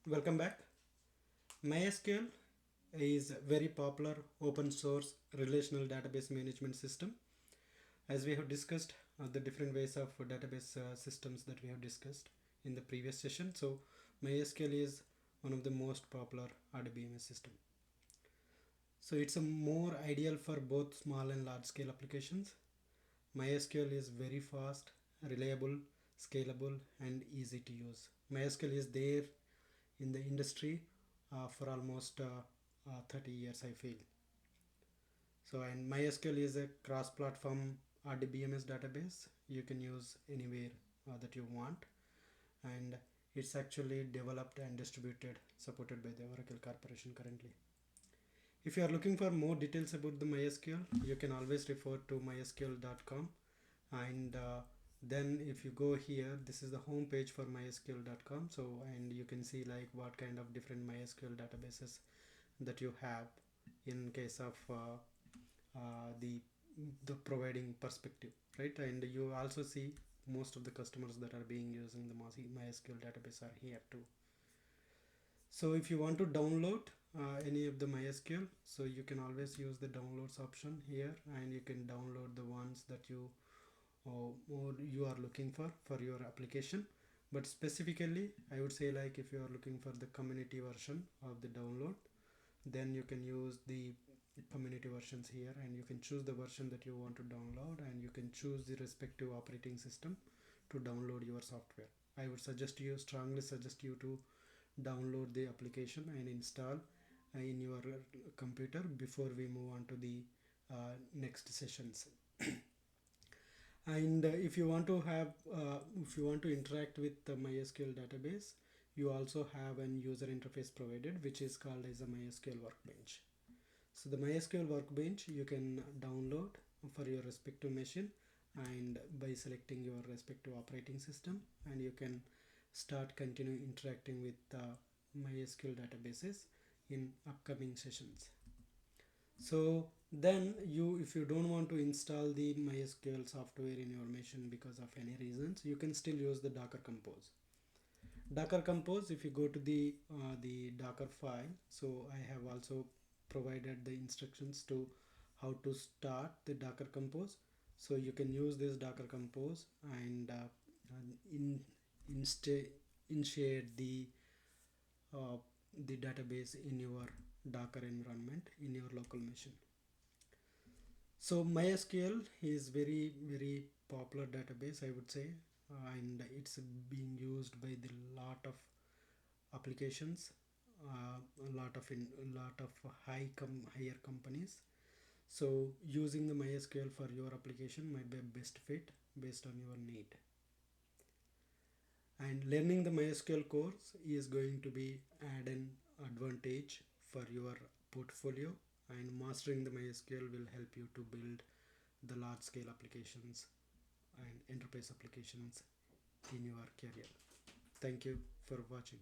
Welcome back. MySQL is a very popular open source relational database management system. As we have discussed the different ways of database systems that we have discussed in the previous session. So MySQL is one of the most popular RDBMS system. So it's a more ideal for both small and large scale applications. MySQL is very fast, reliable, scalable, and easy to use. MySQL is there in the industry for almost 30 years, I feel. So, and MySQL is a cross-platform RDBMS database. You can use anywhere that you want, and it's actually developed and distributed, supported by the Oracle Corporation currently. If you are looking for more details about the MySQL, you can always refer to mysql.com, and then if you go here, this is the home page for mysql.com. So, and you can see like what kind of different MySQL databases that you have in case of the providing perspective, right? And you also see most of the customers that are being using the MySQL database are here too. So if you want to download any of the MySQL, so you can always use the downloads option here, and you can download the ones that you or you are looking for your application. But specifically, I would say like if you are looking for the community version of the download, then you can use the community versions here, and you can choose the version that you want to download, and you can choose the respective operating system to download your software. I would strongly suggest you to download the application and install in your computer before we move on to the next sessions. And if you want to have if you want to interact with the MySQL database, you also have an user interface provided, which is called as a MySQL workbench. So the MySQL workbench you can download for your respective machine, and by selecting your respective operating system, and you can start continue interacting with MySQL databases in upcoming sessions. So then if you don't want to install the MySQL software in your machine because of any reasons, you can still use the Docker Compose. Docker Compose, if you go to the Docker file, so I have also provided the instructions to how to start the Docker Compose. So you can use this Docker Compose and initiate the database in your Docker environment in your local machine. So MySQL is very popular database, I would say, and it's being used by the lot of applications, a lot of higher companies. So using the MySQL for your application might be best fit based on your need. And learning the MySQL course is going to be an advantage for your portfolio, and mastering the MySQL will help you to build the large scale applications and enterprise applications in your career. Thank you for watching.